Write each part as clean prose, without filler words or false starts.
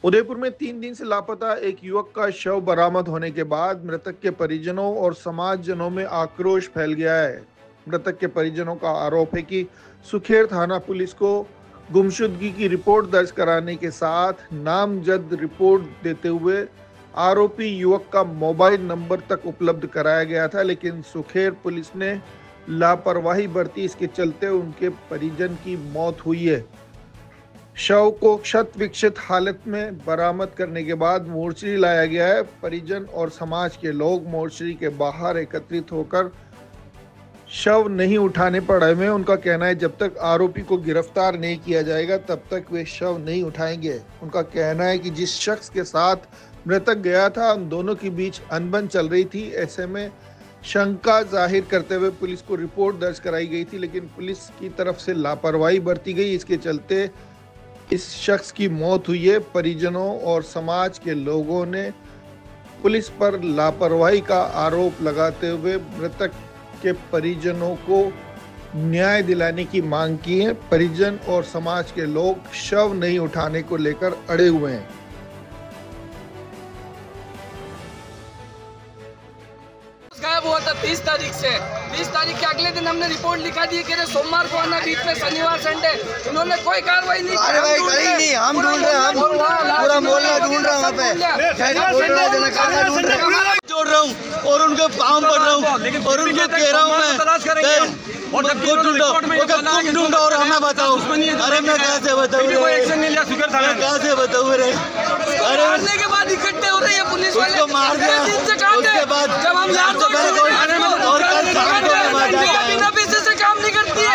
उदयपुर में 3 दिन से लापता एक युवक का शव बरामद होने के बाद मृतक के परिजनों और समाजजनों में आक्रोश फैल गया है। मृतक के परिजनों का आरोप है कि सुखेर थाना पुलिस को गुमशुदगी की रिपोर्ट दर्ज कराने के साथ नामजद रिपोर्ट देते हुए आरोपी युवक का मोबाइल नंबर तक उपलब्ध कराया गया था, लेकिन सुखेर पुलिस ने लापरवाही बरती। इसके चलते उनके परिजन की मौत हुई है। शव को क्षत विक्षत हालत में बरामद करने के बाद मोर्चरी लाया गया है। परिजन और समाज के लोग मोर्चरी के बाहर एकत्रित होकर शव नहीं उठाने पर अड़े हैं। उनका कहना है जब तक आरोपी को गिरफ्तार नहीं किया जाएगा तब तक वे शव नहीं उठाएंगे। उनका कहना है कि जिस शख्स के साथ मृतक गया था उन दोनों के बीच अनबन चल रही थी। ऐसे में शंका जाहिर करते हुए पुलिस को रिपोर्ट दर्ज कराई गई थी, लेकिन पुलिस की तरफ से लापरवाही बरती गई। इसके चलते इस शख्स की मौत हुई है। परिजनों और समाज के लोगों ने पुलिस पर लापरवाही का आरोप लगाते हुए मृतक के परिजनों को न्याय दिलाने की मांग की है। परिजन और समाज के लोग शव नहीं उठाने को लेकर अड़े हुए हैं। गायब हुआ था 30 तारीख से। 20 तारीख के अगले दिन हमने रिपोर्ट लिखा दी कि सोमवार को आना, बीच में शनिवार संडे। उन्होंने कोई कार्रवाई नहीं की। अरे भाई कहीं नहीं, हम ढूंढ रहे हैं, हम पूरा मोहल्ला ढूंढ रहा हूँ। वहाँ पे जोड़ रहा हूँ और उनके पाँव पड़ रहा हूँ और उनको कह रहा हूँ मैं ढूंढो और हमें बताओ। अरे मैं कैसे बताऊँ, कैसे बताऊँ रे? अरे मारने के बाद इकट्ठे हो रही है पुलिस वाले, उसको मार दिया। उसके बाद जब हम और बिना पैसे से काम नहीं करती है।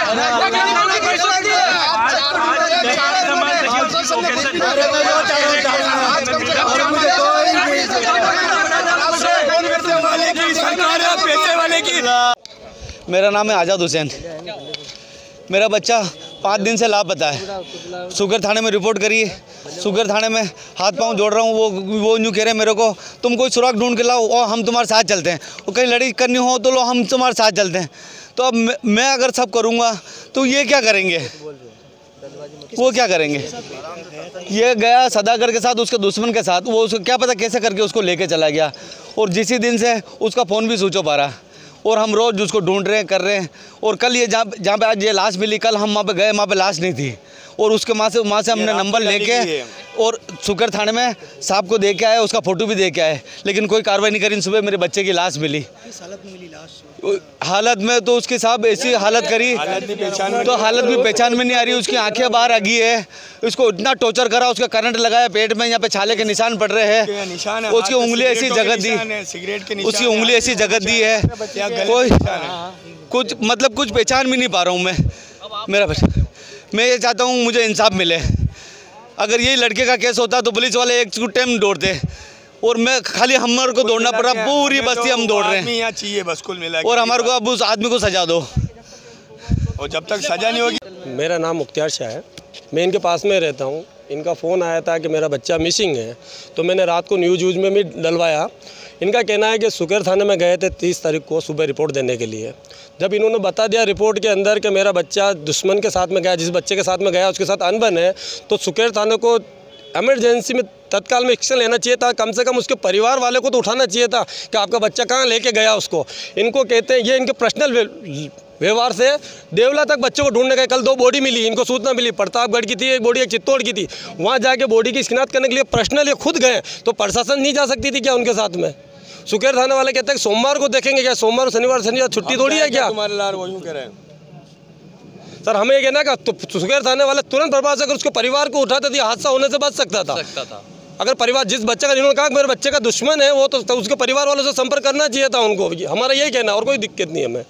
मेरा नाम है आजाद हुसैन। मेरा बच्चा 5 दिन से लापता है। सुगर थाने में रिपोर्ट करी है। सुगर थाने में हाथ पांव जोड़ रहा हूँ। वो यूँ कह रहे हैं मेरे को तुम कोई सुराग ढूंढ के लाओ और हम तुम्हारे साथ चलते हैं। वो कहीं लड़ाई करनी हो तो लो, हम तुम्हारे साथ चलते हैं। तो अब मैं अगर सब करूँगा तो ये क्या करेंगे? वो क्या करेंगे? ये गया सदागर के साथ, उसके दुश्मन के साथ। वो उसको क्या पता कैसे करके उसको लेके चला गया और जिस दिन से उसका फ़ोन भी स्विच ऑफ आ रहा। और हम रोज़ उसको ढूंढ रहे हैं, कर रहे हैं। और कल ये जहाँ पे आज ये लाश मिली, कल हम वहाँ पे गए, वहाँ पे लाश नहीं थी। और उसके वहाँ से हमने नंबर लेके और सुकर थाने में साहब को दे के आए, उसका फ़ोटो भी दे के आए, लेकिन कोई कार्रवाई नहीं करी। सुबह मेरे बच्चे की लाश मिली। हालत में तो उसकी साहब ऐसी हालत करी तो हालत भी पहचान में नहीं आ रही। उसकी आंखें बाहर आ गई है। उसको इतना टॉर्चर करा, उसका करंट लगाया पेट में, यहाँ पे छाले के निशान पड़ रहे हैं। उसकी उंगली ऐसी जगह दी, उसकी उंगली ऐसी जगह दी है। कोई कुछ मतलब कुछ पहचान भी नहीं पा रहा हूँ मैं। मेरा बच्चा, मैं ये चाहता हूँ मुझे इंसाफ मिले। अगर यही लड़के का केस होता तो पुलिस वाले एक टाइम दौड़ते और मैं खाली हमारे को दौड़ना पड़ा। पूरी बस्ती हम दौड़ रहे हैं चाहिए बस कुल मिला और हमारे को अब उस आदमी को सजा दो और जब तक सजा नहीं होगी। मेरा नाम मुख्तियार शाह है। मैं इनके पास में रहता हूँ। इनका फ़ोन आया था कि मेरा बच्चा मिसिंग है, तो मैंने रात को न्यूज़ में भी डलवाया। इनका कहना है कि सुकेर थाने में गए थे 30 तारीख को सुबह रिपोर्ट देने के लिए। जब इन्होंने बता दिया रिपोर्ट के अंदर कि मेरा बच्चा दुश्मन के साथ में गया, जिस बच्चे के साथ में गया उसके साथ अनबन है, तो सुकेर थाने को एमरजेंसी में तत्काल में एक्शन लेना चाहिए था। कम से कम उसके परिवार वाले को तो उठाना चाहिए था कि आपका बच्चा कहाँ लेके गया उसको। इनको कहते हैं ये इनके पर्सनल व्यवहार से देवला तक बच्चे को ढूंढने गए। कल 2 बॉडी मिली, इनको सूचना मिली। प्रतापगढ़ की थी एक बॉडी, एक चित्तौड़ की थी। वहाँ जाके बॉडी की शिनाख्त करने के लिए पर्सनल ये खुद गए, तो प्रशासन नहीं जा सकती थी क्या उनके साथ में? सुकेर थाने वाले कहते हैं सोमवार को देखेंगे। क्या सोमवार शनिवार छुट्टी थोड़ी है क्या? तुम्हारे लार वो यूं कह रहे हैं सर, हमें ये कहना कि तो सुकेर थाने वाले तुरंत प्रभाव से अगर उसके परिवार को उठाते थे हादसा होने से बच सकता था। अगर परिवार जिस बच्चे का, जिन्होंने कहा मेरे बच्चे का दुश्मन है, वो तो उसके परिवार वालों से संपर्क करना चाहिए था उनको। हमारा यही कहना, और कोई दिक्कत नहीं है हमें।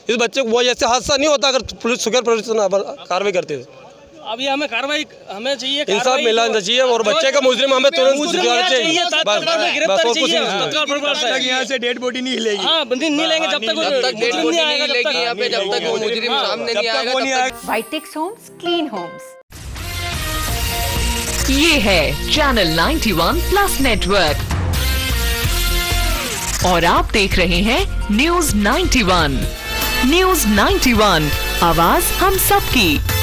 इस बच्चे को वो ऐसे हादसा नहीं होता अगर पुलिस सुकेर प्रशासन कार्रवाई करती है। अभी हमें कार्रवाई हमें चाहिए, इंसाफ मिलना चाहिए और बच्चे का मुजरिम हमें तुरंत चाहिए। यहाँ से डेड बॉडी नहीं हिलेगी। नहीं लेंगे जब तक डेड बॉडी नहीं हिलेगी यहाँ पे, जब तक वो मुजरिम सामने नहीं आएगा। वाइटेक्स होम्स, क्लीन होम्स। ये है चैनल 91 प्लस नेटवर्क और आप देख रहे हैं न्यूज़ 91। न्यूज़ 91, आवाज हम सबकी।